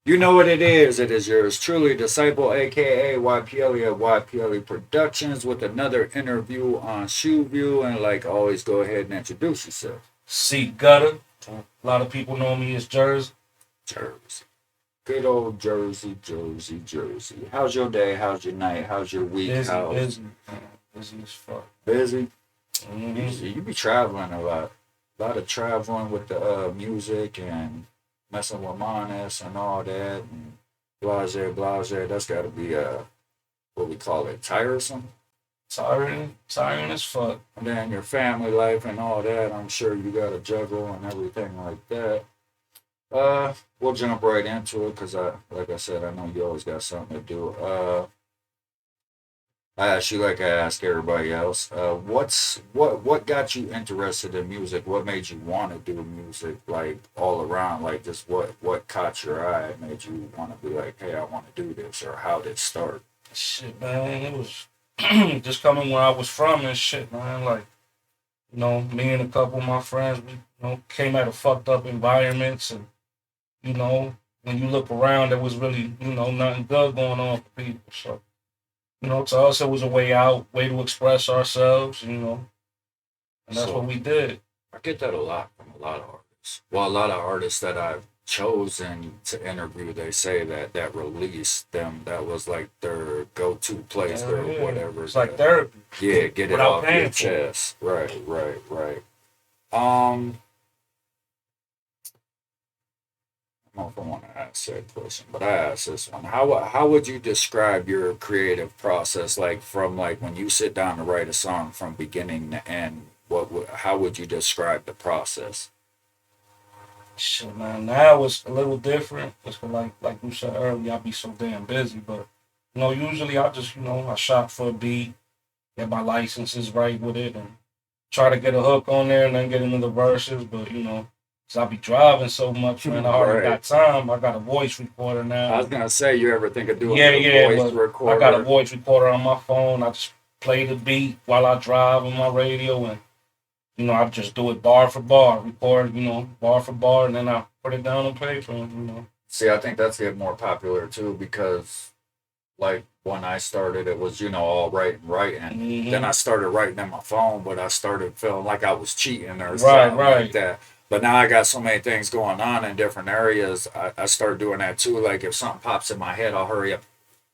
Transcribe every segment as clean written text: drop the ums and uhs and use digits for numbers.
You know what it is. It is yours truly, Disciple, aka YPLE at YPLE Productions, with another interview on Shuview. And like always, go ahead and introduce yourself. See Gutta. A lot of people know me as Jersey. Jersey. Good old Jersey, Jersey, Jersey. How's your day? How's your night? How's your week? Busy, How's busy, man. Busy as fuck. busy? Mm-hmm. You be traveling a lot. A lot of traveling with the music and messing with Monis and all that and blase, blase. That's got to be what we call it, tiresome. Tiring as fuck. And then your family life and all that, I'm sure you got to juggle and everything like that. We'll jump right into it because like I said, I know you always got something to do. I ask you like I ask everybody else. What got you interested in music? What made you want to do music? Like all around, like just what caught your eye and made you want to be like, hey, I want to do this, or how did it start? Shit, man. It was just coming where I was from and shit, man. Like, me and a couple of my friends, we, came out of fucked up environments. And, you know, when you look around, there was really, nothing good going on for people. So, to us, it was a way out, way to express ourselves, and that's what So we did. I get that a lot from a lot of artists. Well, a lot of artists that I've chosen to interview, they say that that release them, that was like their go-to place, Hell their yeah. whatever. It's like therapy Yeah, get it without off your paying for it. chest. Right, right, right. Um, I don't know if I want to ask that question, but I ask this one. How would you describe your creative process, like from like when you sit down to write a song from beginning to end? How would you describe the process? Shit, man. Now it's a little different. It's like you said earlier, I be so damn busy. But usually I just I shop for a beat, get my licenses right with it, and try to get a hook on there, and then get into the verses. But 'cause I be driving so much, man, I hardly Right. got time. I got a voice recorder I now. was gonna say, you ever think of doing Yeah, the yeah, voice but I got a recorder? voice recorder on my phone. I just play the beat while I drive on my radio, and I just do it bar for bar, record, bar for bar, and then I put it down on paper. See, I think that's getting more popular too because, like, when I started, it was all writing. Then I Hmm. started writing on my phone, but I started feeling like I was cheating or Right, something like right. that. But now I got so many things going on in different areas. I started doing that too. Like if something pops in my head, I'll hurry up,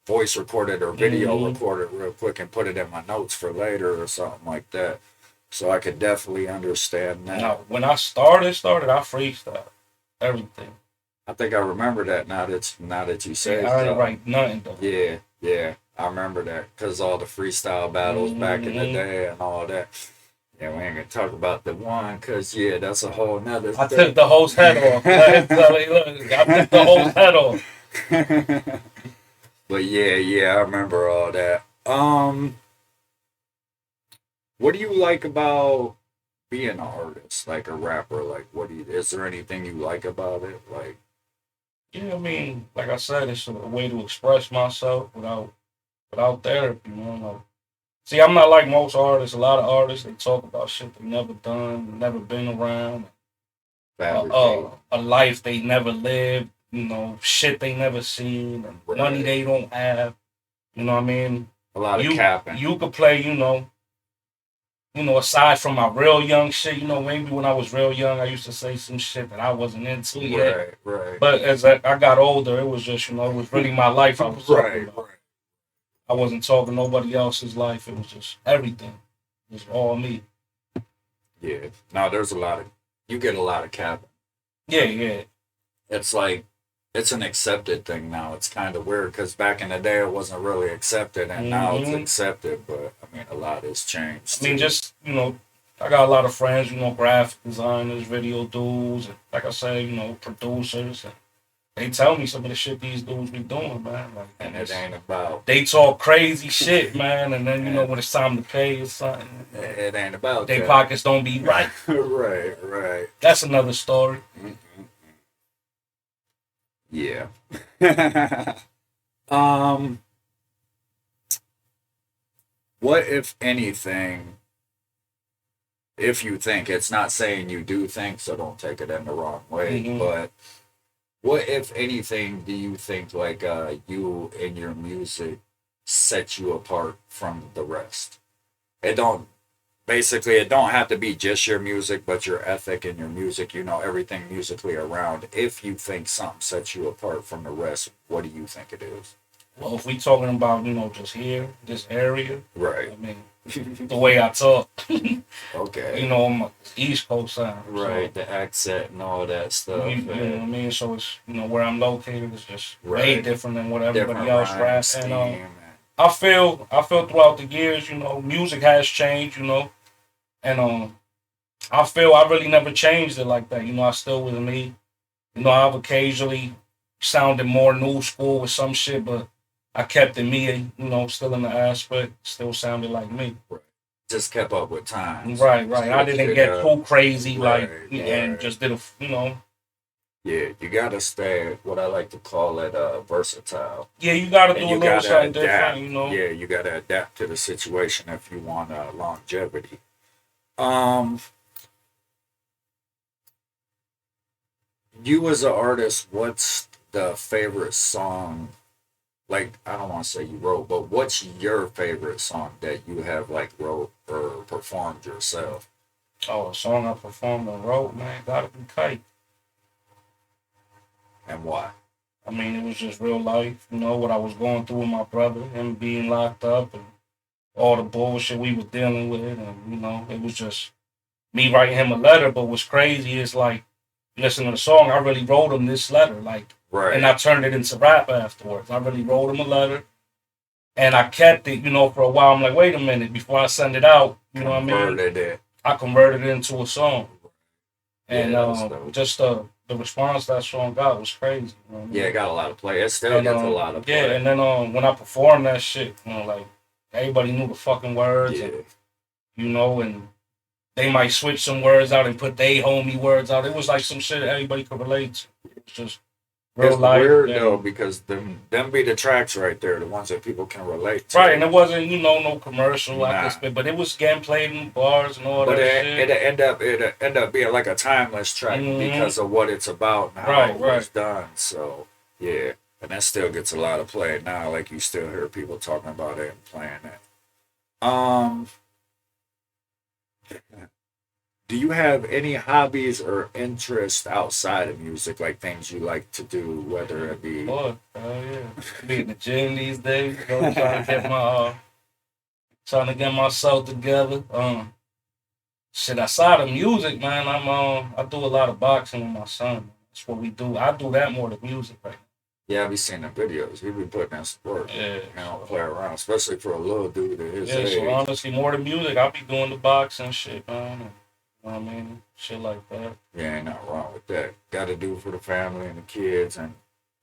voice record it or video Hmm. record it real quick and put it in my notes for later or something like that. So I could definitely understand that. Now, when I started, I freestyle everything. I think I remember that now that you say Yeah, I ain't so. write nothing though. Yeah, yeah, I remember that because all the freestyle battles back in the Hmm. day and all that. Yeah, we ain't gonna talk about the one because yeah, that's a whole nother I thing. took the host head off. Look, I took the host head off. But yeah, I remember all that. What do you like about being an artist, like a rapper? Like, is there anything you like about it? Like, Yeah, I mean, like I said, it's a way to express myself without therapy. Like, see, I'm not like most artists. A lot of artists they talk about shit they never done, never been around, fabricate, a life they never lived. Shit they never seen, and money right? they don't have. You know what I mean? A lot of You capping, you could play. Aside from my real young shit. Maybe when I was real young, I used to say some shit that I wasn't into yet. right, right, But as I got older, it was just it was really my life I was talking right, about. right. I wasn't talking nobody else's life. It was just everything. It was all me. Yeah. Now there's a lot of you get a lot of capping. Yeah, yeah. It's like it's an accepted thing now. It's kind of weird because back in the day it wasn't really accepted, and now it's Hmm. accepted. But I mean, a lot has I changed mean, too. just I got a lot of friends, graphic designers, video dudes, and like I said, producers. And they tell me some of the shit these dudes be doing, man. Like And it ain't about they talk crazy shit, man, and then and when it's time to pay or something, it ain't about their that. pockets don't be right. Right, right. That's another story. Mm-mm. Yeah. um, what if anything? If you think it's not saying you do think, so don't take it in the wrong way. Hmm. But What, if anything, do you think like you and your music set you apart from the rest? It don't basically it don't have to be just your music, but your ethic and your music, you know, everything musically around. If you think something sets you apart from the rest, what do you think it is? Well, if we talking about, just here, this area, Right. I mean, the way I talk, Okay. I'm a East Coast sound. So Right, the accent and all that stuff, you know what I mean? So it's, where I'm located is just way right, different than what everybody different else rhyme rap. And scheme. I feel throughout the years, music has changed, and I feel I really never changed it like that. I still was me. I've occasionally sounded more new school with some shit, but I kept it me, still in the aspect, still sounded like me. Right. Just kept up with times. Right, right. I Switched didn't it get up. too crazy, like, Right, and right. just did Yeah, you gotta stay what I like to call it versatile. yeah, you got to do And a you little gotta something different, adapt. Yeah, you gotta adapt to the situation if you want longevity. Um, you as an artist, what's the favorite song? Like, I don't want to say you wrote, but what's your favorite song that you have like wrote or performed yourself, Oh, a song I performed and wrote, man, gotta be kite. and why? I mean, it was just real life, what I was going through with my brother, him being locked up, and all the bullshit we was dealing with, and it was just me writing him a letter. But what's crazy is like, listen to the song, I really wrote him this letter, like, and Right, I turned it into rap afterwards. I really wrote him a letter, and I kept it, for a while. I'm like, wait a minute, before I send it out, you know what I mean? converted it. I converted it into a song, and Yeah, that's dope. just the response that song got was crazy. You know what I Yeah, it mean? got a lot of play. It still And gets a lot of yeah, play. and then when I performed that shit, like everybody knew the fucking words, and Yeah, and they might switch some words out and put they homie words out. It was like some shit that everybody could relate to. It was just real it's life, weird though and because them be the tracks right there, the ones that people can relate right, and to. it wasn't no commercial I could Nah, spit, but it was getting played in bars and all but that it shit. end up being like a timeless track Hmm. because of what it's about and how Right, it right. was done. So yeah, and that still gets a lot of play now. Like you still hear people talking about it and playing it. Um, do you have any hobbies or interests outside of music, like things you like to do, whether it be Boy, hell yeah. Be in the gym these days, trying to get myself together. Shit, outside of music, man, I do a lot of boxing with my son. That's what we do. I do that more than music right Yeah, I be seeing the videos. He be putting in some work. now. Yeah, You know, so play around, especially for a little dude at his yeah, so age. honestly, more than music, I be doing the boxing shit, man. And, you know what I mean? Shit like that. Yeah, ain't nothing wrong with that. Got to do for the family and the kids and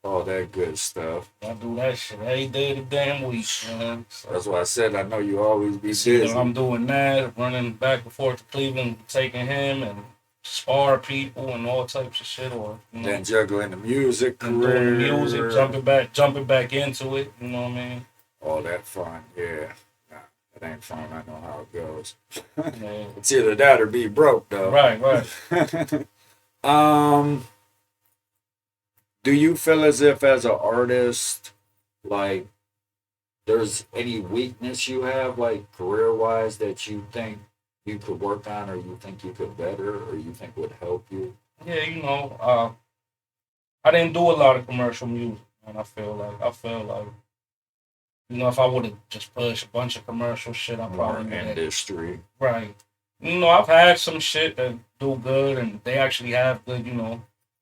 all that good stuff. I do that shit every day of the damn week, man. That's So why I said I know you always be it's either busy. I'm doing that, running back and forth to Cleveland, taking him and spar people and all types of shit, or Then juggling the music and doing the music, career, jumping back into it. You know what I mean? all that fun. Yeah, nah, it ain't fun. I know how it goes. Yeah. It's either that or be broke, though. Right, right. um, do you feel as if, as an artist, like there's any weakness you have, like career wise, that you think you could work on, or you think you could better, or you think would help you? Yeah, I didn't do a lot of commercial music, and I feel like if I would have just pushed a bunch of commercial shit, I More probably would have. industry. Right. I've had some shit that do good, and they actually have good,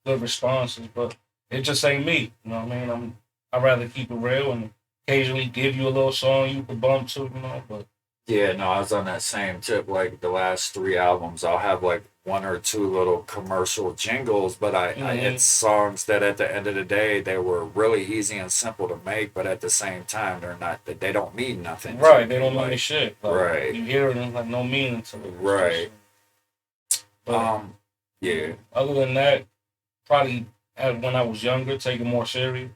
good responses, but it just ain't me. You know what I mean? I'd rather keep it real and occasionally give you a little song you could bump to, but Yeah, no, I was on that same tip. Like the last three albums, I'll have like one or two little commercial jingles, but it's mhm. songs that at the end of the day they were really easy and simple to make, but at the same time they're not they don't mean nothing to Right, they me. don't mean Like shit. Like right, you hear them like no meaning to it. It's just, right. but Yeah, other than that, probably when I was younger, take it more serious.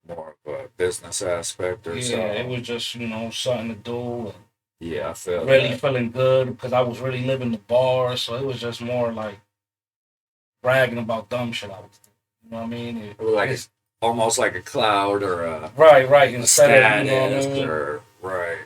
more of a business aspect or Yeah, it so. was just something to do and Yeah, I feel really that. feeling good because I was really living the bar, so it was just more like bragging about dumb shit I was doing. You know what I mean? It was like It's almost like a cloud or right. a Instead of, you know what I status mean? or right.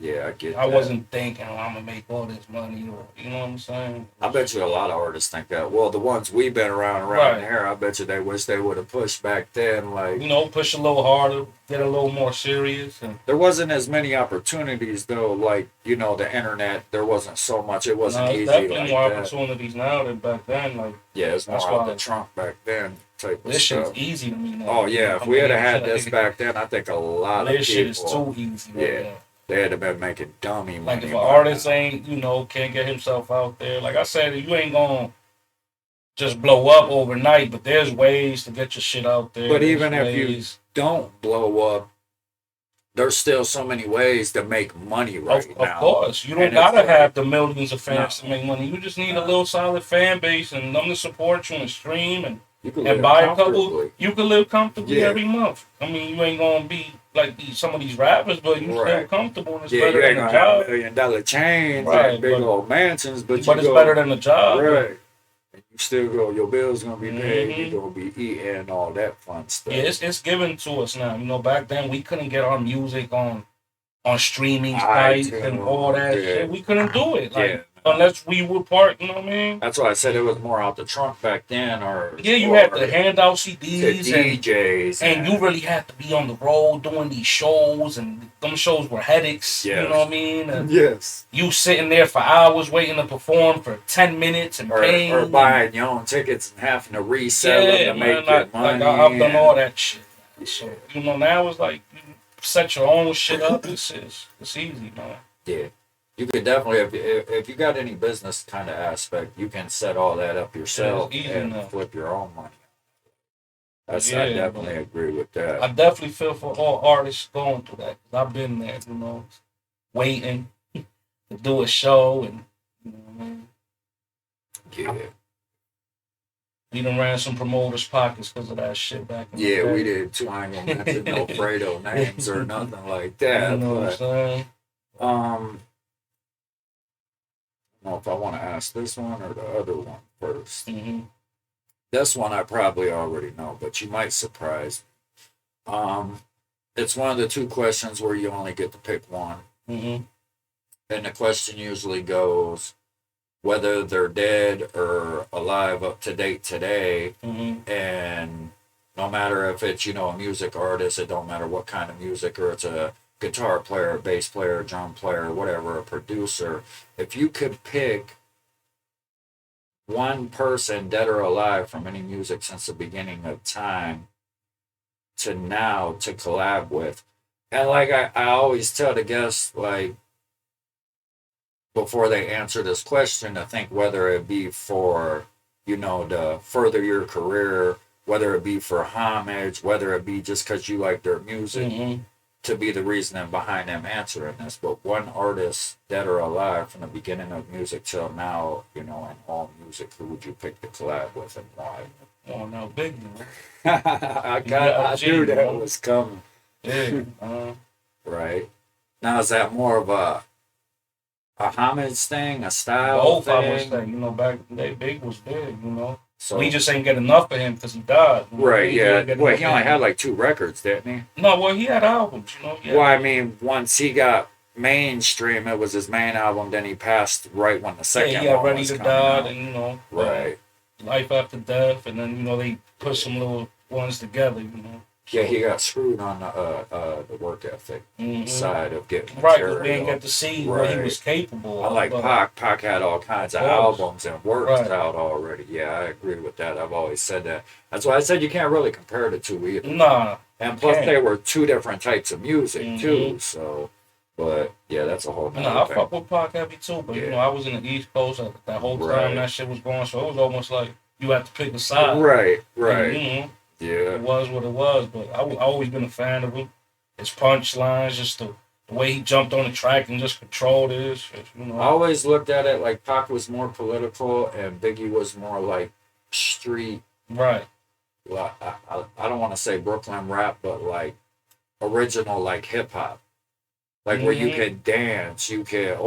Yeah, I get I that. wasn't thinking, oh, I'm gonna make all this money, or you know what I'm saying? I bet you a lot of artists think that. Well, the ones we've been around Right. here, I bet you they wish they would have pushed back then. Like You know, push a little harder, get a little more serious, and there wasn't as many opportunities though. Like the internet, there wasn't so much. It no, wasn't it's easy definitely like more that. opportunities now than back then. Like Yeah, it's that's more out the why trunk back then type of this shit is stuff. easy to me now. Oh You know yeah, if what I we had mean? had this back then, I think a lot of This shit is people, too easy right yeah, now. they'd have been making dummy Like money if an by artist now. ain't, can't get himself out there, like I said, you ain't gonna just blow up overnight. But there's ways to get your shit out there. But There's even if you ways. don't blow up, there's still so many ways to make money Of, right of now. course, you don't And it's gotta like, have the millions of no, fans to make money. You just need a no. little solid fan base and them to support you and stream You can and live buy a couple. comfortably. You can live comfortably Yeah, every month. I mean, you ain't gonna be like some of these rappers, but you still right. comfortable and it's Yeah, better you ain't than a gonna have job. $1 million chains and Right, big old mansions, but you but it's better go than a job though. right. And you still go. Your bills gonna be paid. You hmm gonna be eating all that fun Yeah, stuff. it's given to us now. You know, back then we couldn't get our music on streaming sites and all iTunes, that yeah, shit. We couldn't do it yeah. like No. unless we were part. You know what I mean? That's why I said it was more out the trunk back then, Yeah, you had to or hand out to CDs DJs and you and really had to be on the road doing these shows and them shows were headaches. You know yes, what I mean? And yes, you sitting there for hours waiting to perform for 10 minutes and or paying. And, buying your own tickets and having to resell them yeah, to man. make your I've money done all and that shit. yeah, So now it's like you set your own shit up. It's easy, man. yeah. You could definitely, if you got any business kind of aspect, you can set all that up Yeah, it's yourself easy and now. flip your own money. I Yeah, definitely but agree with that. I definitely feel for all artists going through that. 'Cause I've been there, waiting to do a show and you know what I mean. Yeah, We done ran some promoters' pockets because of that shit back in the yeah, we day. did too. I ain't gonna mention no Fredo names or nothing like You that, know what I'm but saying? um. I don't know if I want to ask this one or the other one first. hmm This one I probably already know, but you might surprise me. It's one of the two questions where you only get to pick one. hmm And the question usually goes whether they're dead or alive up to date today. hmm And no matter if it's, a music artist, it don't matter what kind of music, or it's a guitar player, a bass player, drum player, whatever, a producer. If you could pick one person, dead or alive, from any music since the beginning of time to now to collab with. And like I always tell the guests, like before they answer this question, to think whether it be for, to further your career, whether it be for homage, whether it be just because you like their music, hmm to be the reasoning behind them answering this. But one artist, dead or alive, from the beginning of music till now, in all music, who would you pick to collab with and why? Oh no, big man. I knew that was coming. Yeah. Right. Now is that more of a homage thing, a style Both, I would thing? say. Back in the day, Big was big. So We just ain't get enough of him because he died. right, We yeah. ain't get Well, enough he of only him. had like 2 records, didn't he? No, well, he had albums. Well, I mean, once he got mainstream, it was his main album. Then he passed right when the second Yeah, he got one Ready was to coming Die, out. and Right. Life After Death, and then they put some little ones together. Yeah, So, he got screwed on the work ethic hmm side of getting right, because we ain't material. get to see what he Right. was capable of. Unlike But Pac had all kinds of course, albums and works right? out already. Yeah, I agree with that. I've always said that. That's why I said you can't really compare the two either. Nah, And plus, can't. they were two different types of music hmm too. So, but yeah, that's a whole nother Nah, I thing. fuck with Pac heavy too, but Yeah. I was in the East Coast at that whole time Right. that shit was going, so it was almost like you had to pick a side. Right. And, Right. Yeah. it was what it was, but I always been a fan of him. His punchlines, just the way he jumped on the track and just controlled it. I always looked at it like Pac was more political and Biggie was more like street. Right. Like, I don't want to say Brooklyn rap, but like original like hip hop. Like where you can dance, you could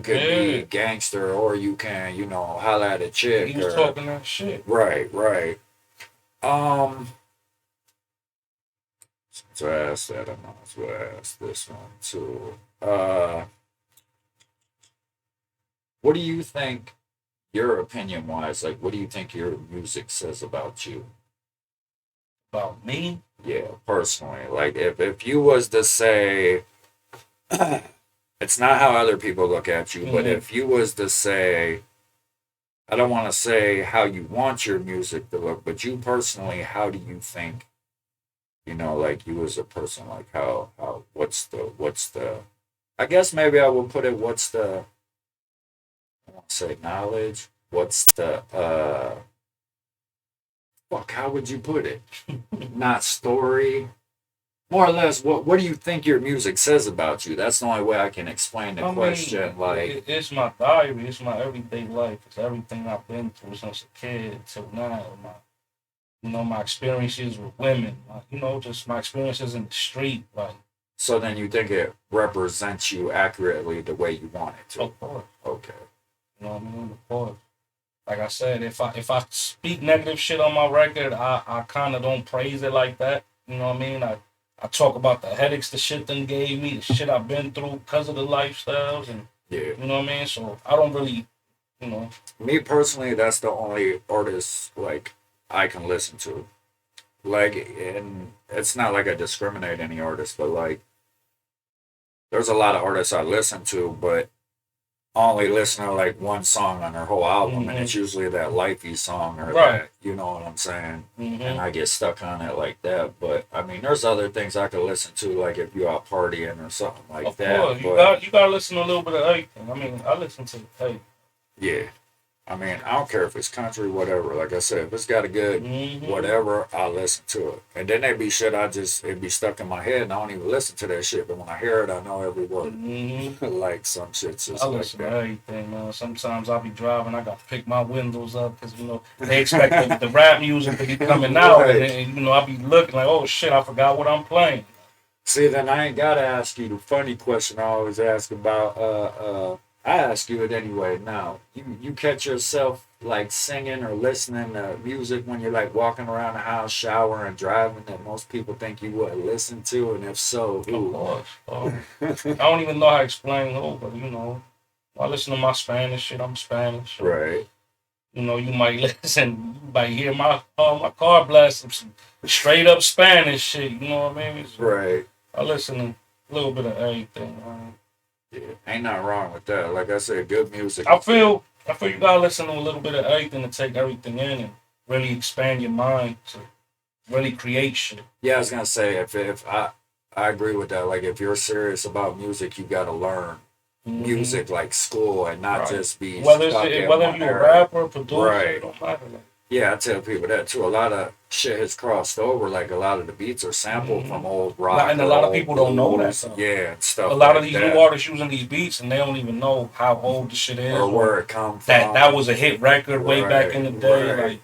be gangster, or you can, holla at a chick. He was or, talking that shit. Right, right. Um, since I asked that, I might as well ask this one too. What do you think, your opinion wise, like, what do you think your music says about you? About me? Yeah, personally, like, if you was to say, it's not how other people look at you, but Mm-hmm. if you was to say, I don't want to say how you want your music to look, but you personally, how do you think, like you as a person, like what's the, I guess maybe I will put it, what's the, I want to say knowledge, what's the, fuck, how would you put it? Not story, more or less, what do you think your music says about you? That's the only way I can explain the I mean, question. Like, it's my diary. It's my everyday life. It's everything I've been through since a kid till now. My experiences with women. Just my experiences in the street. Like, so then you think it represents you accurately the way you want it to? of course, Okay. you know what I mean. Of course. Like I said, if I speak negative shit on my record, I kind of don't praise it like that. You know what I mean? I talk about the headaches the shit done gave me, the shit I've been through because of the lifestyles, and Yeah. you know what I mean. So I don't really, you know. Me personally, that's the only artist like I can listen to. Like, and it's not like I discriminate any artist, but like, there's a lot of artists I listen to, but only listen to like one song on their whole album, and Hmm. it's usually that lifey song or Right. that, you know what I'm saying? And Hmm. I get stuck on it like that. But I mean, there's other things I could listen to, like if you're out partying or something like Of that. course, you But got you got to listen to a little bit of everything. I mean, I listen to hey. yeah, I mean, I don't care if it's country, whatever. Like I said, if it's got a good Hmm. whatever, I'll listen to it. And then there be shit it'd be stuck in my head and I don't even listen to that shit. But when I hear it, I know every word. Hmm. Like some shit's I just like listen to that. everything, man. Sometimes I'll be driving, I got to pick my windows up because they expect the rap music to be coming out, and Right. then I'll be looking like, oh shit, I forgot what I'm playing. See, then I ain't gotta ask you the funny question I always ask about. I ask you it anyway. Now, you catch yourself like singing or listening to music when you're like walking around the house, showering, driving that most people think you would listen to, and if so, Of who? course, I don't even know how to explain who, but I listen to my Spanish shit. I'm Spanish, so Right, you might listen, you might hear my car blast some straight up Spanish shit. You know what I mean? So right. I listen to a little bit of everything. Man. Yeah, ain't nothing wrong with that. Like I said, good music I is good. feel I feel you gotta listen to a little bit of everything to take everything in and really expand your mind to really create shit. Yeah, I was gonna say if I agree with that. Like if you're serious about music, you gotta learn Hmm. music like school and not Right. just be Whether stuck in whether one you're a area. rapper, producer, it Right. don't matter. Like, Yeah, I tell people that too. A lot of shit has crossed over. Like a lot of the beats are sampled hmm from old rock And a or lot of old people don't know that blues. though. Yeah, and A stuff lot of like these new that. artists using these beats and they don't even know how old the shit Or is or where it come that from. was a hit record way back Right, in the day. right. Like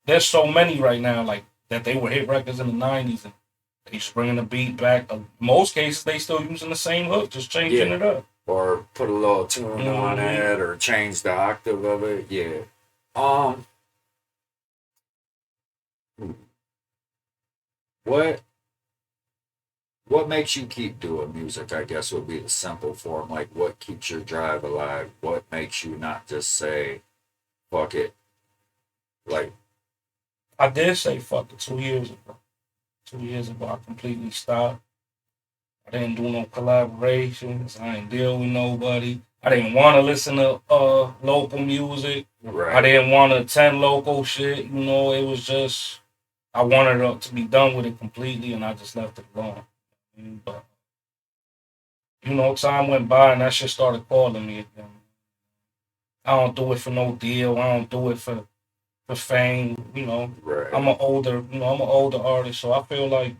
there's so many right now like that they were hit records in the '90s and they just bringing the beat back. In most cases they still using the same hook, just changing Yeah. it up. Or put a little tune on Hmm. it or change the octave of it. Yeah. Um what what makes you keep doing music, I guess would be the simple form. Like what keeps your drive alive? What makes you not just say, fuck it? Like, I did say fuck it 2 years ago. 2 years ago, I completely stopped. I didn't do no collaborations. I didn't deal with nobody. I didn't want to listen to local music. I right. didn't want to attend local shit. It was just I wanted to be done with it completely, and I just left it alone. But time went by, and that shit started calling me again. I don't do it for no deal. I don't do it for fame. I'm Right. an older artist, so I feel like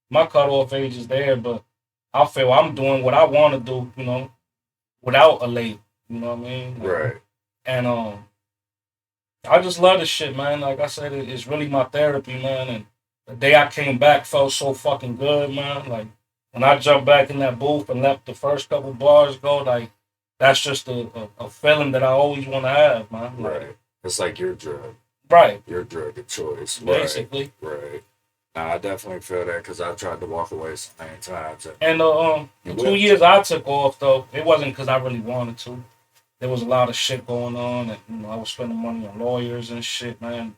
my cutoff age is there, but I feel I'm doing what I want to do, without a label. You know what I mean? Like, Right. and I just love this shit, man. Like I said, it's really my therapy, man. And the day I came back felt so fucking good, man. Like when I jumped back in that booth and let the first couple bars go, like that's just a feeling that I always want to have, man. Like Right. It's like your drug. Right. your drug of choice. Basically. Right. Nah, I definitely feel that because I've tried to walk away so many times. And You the will. 2 years I took off though, it wasn't because I really wanted to. There was a lot of shit going on, and I was spending money on lawyers and shit, man.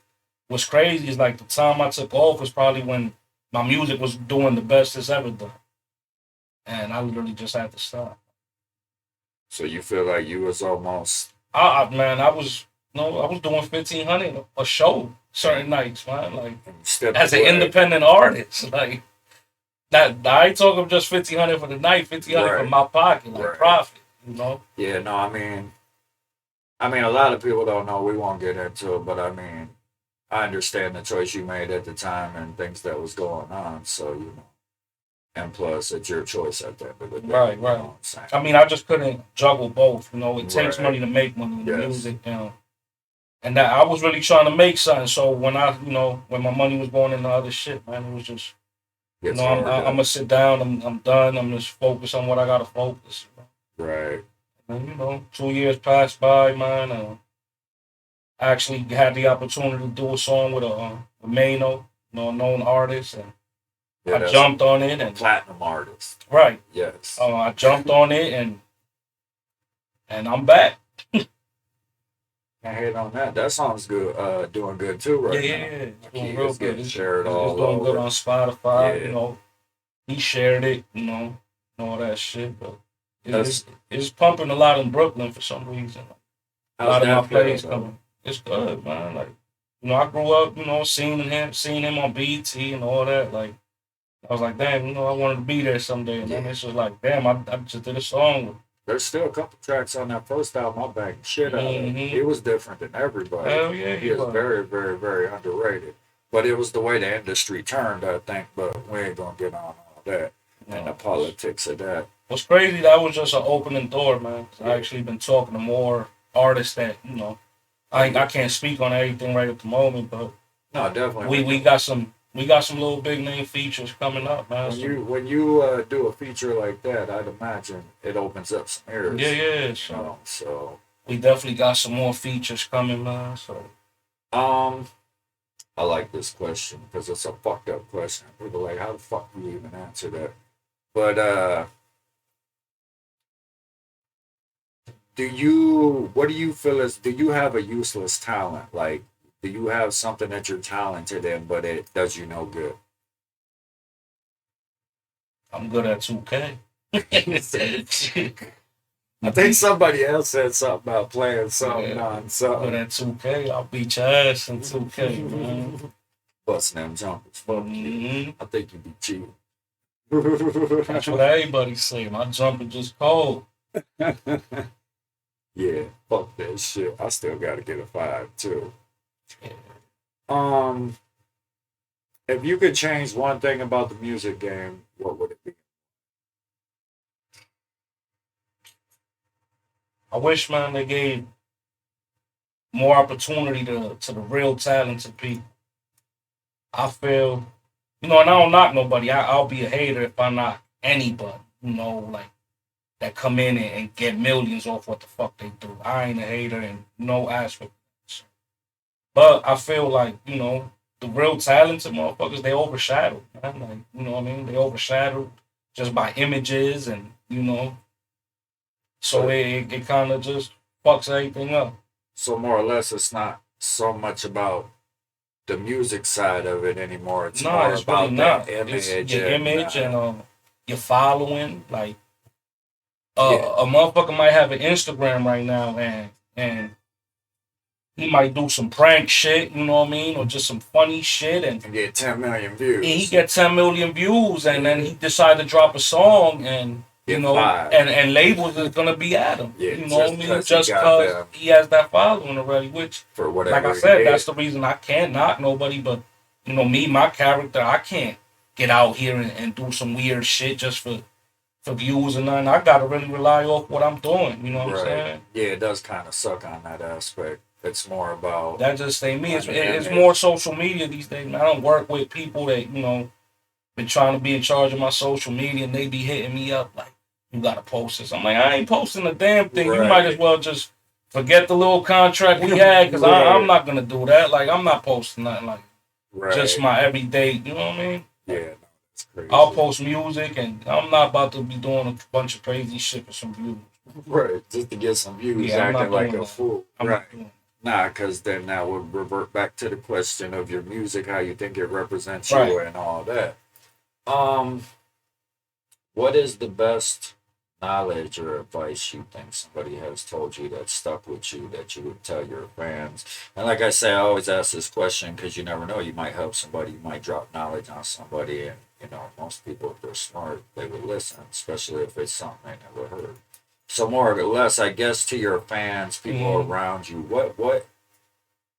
What's crazy is like the time I took off was probably when my music was doing the best it's ever done, and I literally just had to stop. So you feel like you was almost Man, I was doing 1,500 a show certain nights, man. Like stepped as an away. independent artist, like that. I ain't talking just 1,500 for the night, 1,500 from Right. my pocket, like Right. profit, you know. Yeah, no, I mean, a lot of people don't know. We won't get into it, but I understand the choice you made at the time and things that was going on. So and plus, it's your choice at the end of the day. Right, You right. know what I'm saying? I mean, I just couldn't juggle both. It takes Right. money to make money in the Yes. music, and that I was really trying to make something. So when when my money was going into other shit, man, it was just, It's I'm hard. gonna sit down. I'm done. I'm just focused on what I gotta focus. Right. And 2 years passed by, man. I actually had the opportunity to do a song with Mano, a known artist, and Yeah, I that's jumped on it. a And platinum artist. right, Yes. I jumped on it, and I'm back. Can't hate on that. That song's good. Doing good too Yeah, right yeah, now. yeah. It's Like doing he real is good. getting shared It's all doing good over. on Spotify. Yeah. He shared it. And all that shit. But That's it's pumping a lot in Brooklyn for some reason. A how's lot of my that feel plays though? coming. It's good, man. Like I grew up, seeing him on BT and all that. Like I was like, damn, I wanted to be there someday. And then Yeah. it's just like, damn, I just did a song with. There's still a couple tracks on that first album I banged shit out of. Mm-hmm. He was different than everybody. Hell yeah, He he is was. very, very, very underrated. But it was the way the industry turned, I think. But we ain't gonna get on all that and the politics of that. What's crazy, that was just an opening door, man. 'Cause Yeah. I actually been talking to more artists that, I can't speak on everything right at the moment, but No, definitely. we got some little big name features coming up, man. When you do a feature like that, I'd imagine it opens up some ears. Yeah. So We definitely got some more features coming, man. So I like this question because it's a fucked up question. People are like, how the fuck do you even answer that? But what do you feel is, do you have a useless talent? Like, do you have something that you're talented in, but it does you no good? I'm good at 2K. I think somebody else said something about playing something on Good something. at 2K. I'll beat your ass in 2K, man. Busting them jumpers. Fuck you. I think you be cheating. That's what everybody say. My jumper just cold. Yeah, fuck that shit. I still gotta get a 5 too. Yeah. If you could change one thing about the music game, what would it be? I wish, man, they gave more opportunity to the real talented people. I feel, and I don't knock nobody. I'll be a hater if I knock anybody, like that come in and get millions off what the fuck they do. I ain't a hater in no aspect. But I feel like, the real talented motherfuckers, they overshadowed, man. Like, you know what I mean? They overshadowed just by images and, so it kind of just fucks everything up. So more or less, it's not so much about the music side of it anymore. It's more It's about really not. the image. It's your image and your following. Like yeah. a motherfucker might have an Instagram right now and he might do some prank shit, you know what I mean, or just some funny shit and get 10 million views. He get 10 million views and then he decide to drop a song and and labels is gonna be at him. Yeah, you know what I mean? Just because he has that following already, which for whatever. Like I said, that's the reason I can't knock nobody, but me, my character, I can't get out here and do some weird shit just for views and nothing. I gotta really rely off what I'm doing, you know what I'm saying? Yeah, it does kind of suck on that aspect. It's more about that just ain't me. It's more social media these days, man. I don't work with people that, been trying to be in charge of my social media and they be hitting me up like, you gotta post this. I'm like, I ain't posting a damn thing. You might as well just Forget the little contract we had, because I'm Right. not gonna do that. Like, I'm not posting nothing like just Right. my everyday. You know what I mean? Yeah, Like, no, that's I'll crazy. post music, and I'm not about to be doing a bunch of crazy shit for some views. Right. Just to get some views, Yeah, I'm acting not like doing a that. fool. I'm Right. not doing Nah, because then that would revert back to the question of your music, how you think it represents that. Right. you, and all that. Um, what is the best knowledge or advice you think somebody has told you that stuck with you that you would tell your fans? And like I say, I always ask this question because you never know. You might help somebody, you might drop knowledge on somebody, and most people, if they're smart, they would listen, especially if it's something they never heard. So more or less, I guess, to your fans, people Mm, around you,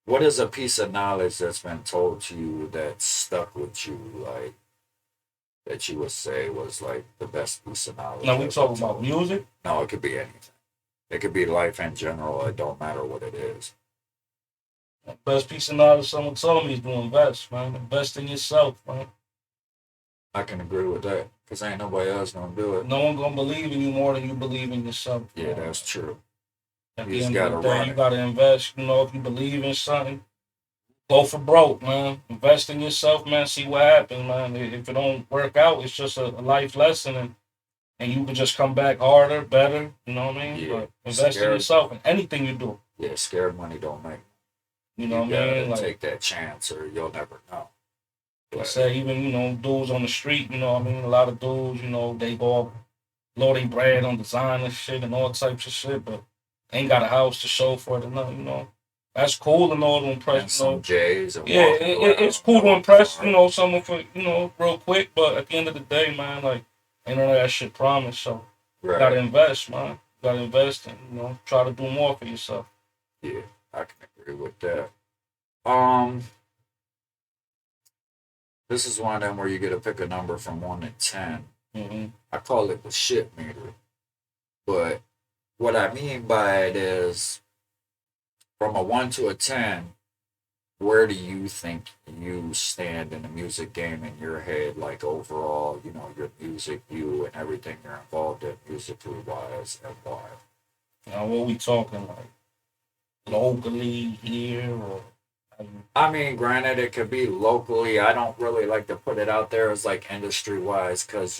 what is a piece of knowledge that's been told to you that stuck with you, like that you would say was like the best piece of knowledge now we ever talking about told? music. No, it could be anything. It could be life in general. It don't matter what it is. Best piece of knowledge someone told me is to invest, man. Invest in yourself, man. I can agree with that because ain't nobody else gonna do it. No one gonna believe in you more than you believe in yourself, Yeah, man. that's true. At You the just end of the gotta day, run you it. gotta invest. You know, if you believe in something, go for broke, man. Invest in yourself, man. See what happens, man. If it don't work out, it's just a life lesson, and you can just come back harder, better. You know what I mean? Yeah, But invest in scared. yourself in anything you do. Yeah, scared money don't make. You know You what I gotta mean? Like take that chance, or you'll never know. I But said, even dudes on the street. You know what I mean? A lot of dudes, they go blow their bread on design and shit and all types of shit, but ain't got a house to show for it or nothing. That's cool and all to impress, and some J's and Yeah, walking it's around cool to no impress, car. someone for, real quick, but at the end of the day, man, like, ain't none of that shit promised, so you gotta Right. invest, man. You gotta invest and, try to do more for yourself. Yeah, I can agree with that. Um, this is one of them where you get to pick a number from 1 to 10. Mm-hmm. I call it the shit meter. But what I mean by it is from a 1 to a 10, where do you think you stand in the music game in your head, like overall, your music, you and everything you're involved in musically wise, and why? Now, what we talking, like, locally here, or, I mean, granted, it could be locally. I don't really like to put it out there as like industry wise because,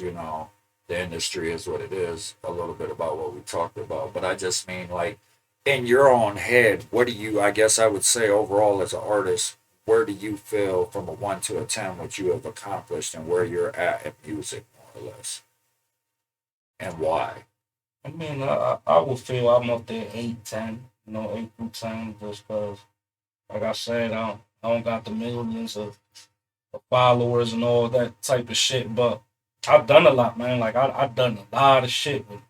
the industry is what it is, a little bit about what we talked about. But I just mean, like, in your own head, what do you, I guess I would say overall as an artist, where do you feel from a 1 to a 10 what you have accomplished and where you're at in music, more or less, and why? I mean, I would feel I'm up there 8, 10, 8 through 10, just because, like I said, I don't got the millions of followers and all that type of shit. But I've done a lot, man. Like I've done a lot of shit with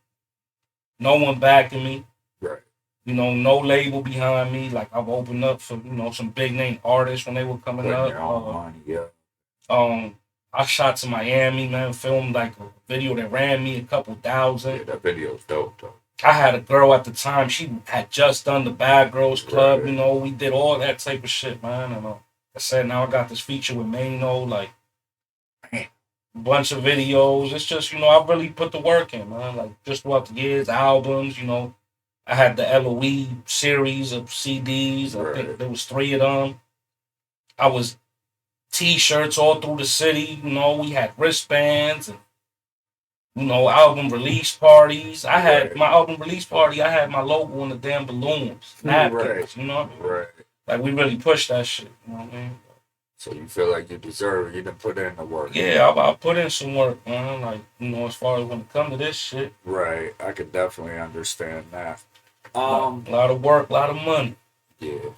no one backing me. Right. No label behind me. Like I've opened up for some big name artists when they were coming Putting up. your own money, yeah. Um, I shot to Miami, man. Filmed like a video that ran me a couple Yeah, thousand. that video's dope, though. I had a girl at the time. She had just done the Bad Girls Club. Right. We did all that type of shit, man. And I said, now I got this feature with Mano. Like, bunch of videos. It's just, I really put the work in, man. Like just throughout the years, albums. I had the LOE series of CDs. I think Right. there was 3 of them. I was T-shirts all through the city. We had wristbands and album release parties. I had Right. my album release party. I had my logo on the damn balloons, Right. napkins. Right. Like we really pushed that shit. You know what I mean? So you feel like you deserve it. You didn't put in the work. Yeah, I put in some work, man. Like as far as when it comes to this shit. Right. I could definitely understand that. A lot of work, a lot of money. Yeah.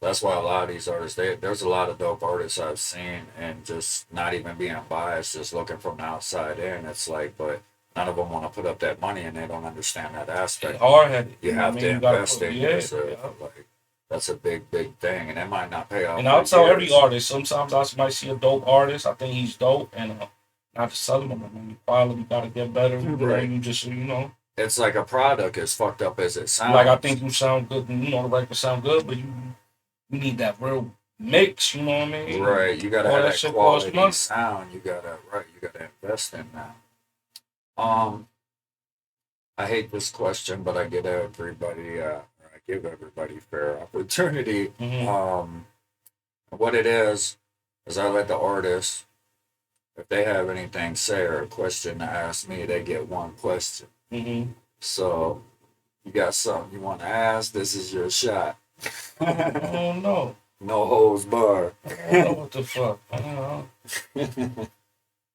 That's why a lot of these artists, there's a lot of dope artists I've seen, and just not even being biased, just looking from the outside in. It's like, but none of them want to put up that money, and they don't understand that They aspect. hard headed. You You know what I have mean? to You gotta invest put in yeah, yourself. yeah. Like that's a big, big thing, and it might not pay off And for I'll tell every years. artist. Sometimes I might see a dope artist. I think he's dope, and not to sell him. I mean, you quality gotta get better. Right. You just It's like a product, as fucked up as it like I sounds. think you sound good. The record sound good, but you need that real mix. You know what I mean? Right. You gotta All have that that shit costs quality money. sound. You gotta invest in that. Um, I hate this question, but I get everybody. I give everybody fair opportunity. Mm-hmm. What it is I let the artist, if they have anything to say or a question to ask me, they get one question. Mm-hmm. So you got something you want to ask, this is your shot. I don't know. No holds bar. I don't know what the fuck. I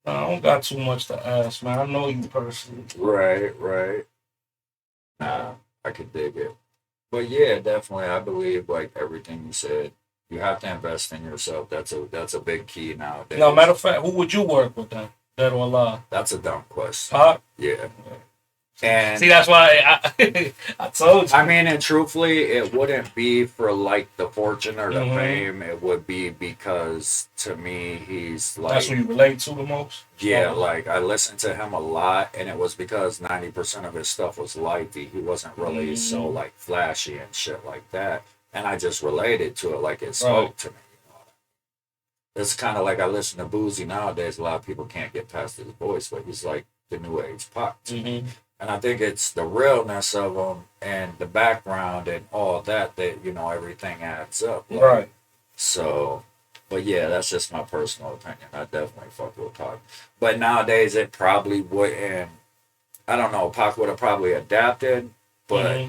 don't got too much to ask, man. I know you personally. Right, right. Nah, I could dig it. But yeah, definitely, I believe like everything you said. You have to invest in yourself. That's a big key No, matter nowadays. of fact, who would you work with then? Dead or alive? That's a dumb question. Pop? Yeah. See, And that's why I told you. I mean, and truthfully, it wouldn't be for like the fortune or the Mm-hmm. fame. It would be because to me, he's That's who like, you relate to the most? yeah, like I listened to him a lot, and it was because 90% of his stuff was lifey. He wasn't really so Mm-hmm. like flashy and shit like that. And I just related to it, like it Right. spoke to me. It's kind of like I listen to Boozy nowadays. A lot of people can't get past his voice, but he's like the new age pop to me. Mm-hmm. And I think it's the realness of him and the background and all that everything adds up. Like, Right. so, but yeah, that's just my personal opinion. I definitely fuck with Pac. But nowadays, it probably wouldn't. I don't know. Pac would have probably adapted, but Mm-hmm.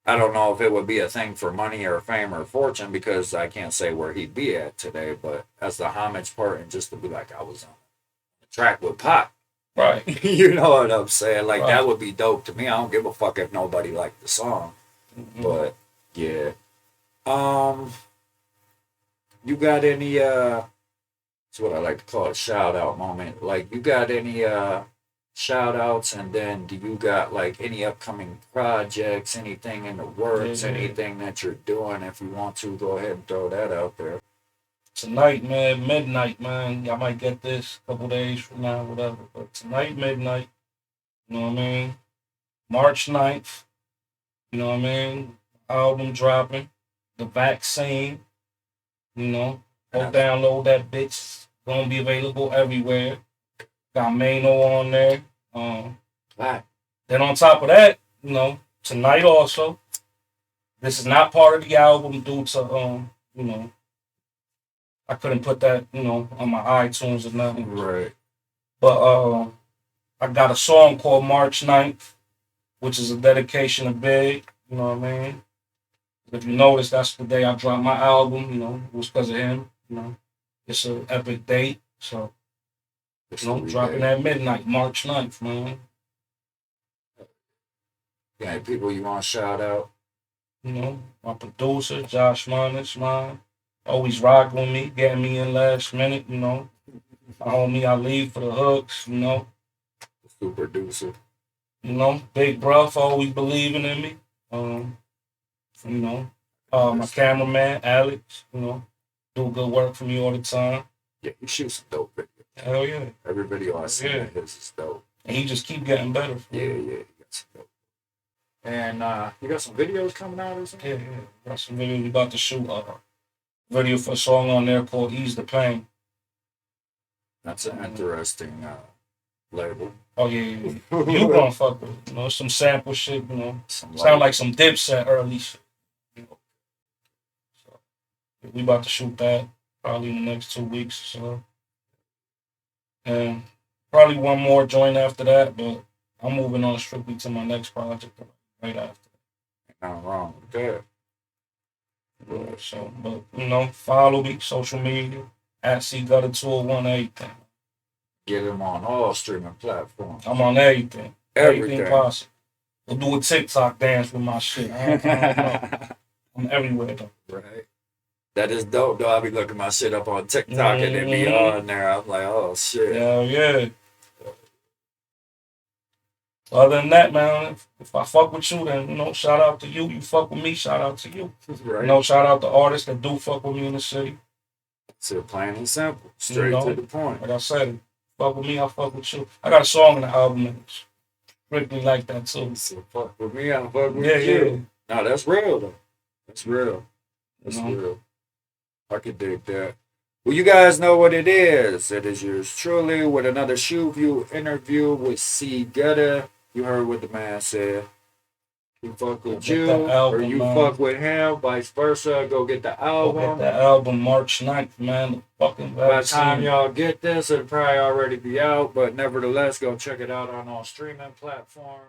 I don't know if it would be a thing for money or fame or fortune because I can't say where he'd be at today. But as the homage part and just to be like, I was on the track with Pac. Right. You know what I'm saying? Like Right. that would be dope to me. I don't give a fuck if nobody liked the song. Mm-hmm. But yeah. Um you got any it's what I like to call a shout out moment. Like you got any shout outs and then do you got like any upcoming projects, anything in the works, Yeah. anything that you're doing? If you want to go ahead and throw that out there. Tonight, man, midnight, man. Y'all might get this a couple days from now, whatever. But tonight, midnight, you know what I mean? March 9th, you know what I mean? Album dropping. The vaccine, you know. Go download that bitch. Gonna be available everywhere. Got Mano on there. Right. Then on top of that, you know, tonight also, this is not part of the album due to you know, I couldn't put that, on my iTunes or nothing. Right. But I got a song called March 9th, which is a dedication to Big, you know what I mean? If you notice, that's the day I dropped my album, it was because of him, It's an epic date. So, dropping at midnight, March 9th, man. Yeah, people you want to shout out? My producer, Josh Minus, man. Always rocking with me, getting me in last minute, My homie, I leave for the hooks. Super producer. Big bruh for always believing in me. You know, my cameraman, Alex, do good work for me all the time. Yeah, you shoot some dope videos. Hell yeah. Every video I see of his is dope. And he just keep getting better. Yeah, you got some dope. And you got some videos coming out or something? Yeah. Got some videos we about to shoot. Video for a song on there called Ease the Pain. That's an interesting label. Oh yeah. You gonna fuck with it. Some sample shit, Sound like some Dipset early shit. So we about to shoot that probably in the next 2 weeks or so. And probably one more joint after that, but I'm moving on strictly to my next project right after. Nothing wrong with that. So, but follow me, social media, at Gutta 201 everything. Get him on all streaming platforms. I'm on everything. Everything possible. We'll do a TikTok dance with my shit. I don't know. I'm everywhere though. Right. That is dope though. I be looking my shit up on TikTok and it be on there. I'm like, oh shit. Hell yeah. Other than that, man, if I fuck with you, then shout out to you. You fuck with me, shout out to you. Right. Shout out to artists that do fuck with me in the city. So plain and simple, straight to the point. Like I said, fuck with me, I fuck with you. I got a song in the album that's strictly like that too. So fuck with me, I fuck with you. Yeah. No, that's real though. That's real. That's real. I could dig that. Well, you guys know what it is. It is yours truly with another Shuview interview with C. Gutta. You heard what the man said. He fuck Go with get that you, or album, you man. fuck with him, vice versa. Go get the Go get album. that album March 9th, man. The fucking By the time vaccine. y'all get this, it'll probably already be out, but nevertheless, go check it out on all streaming platforms.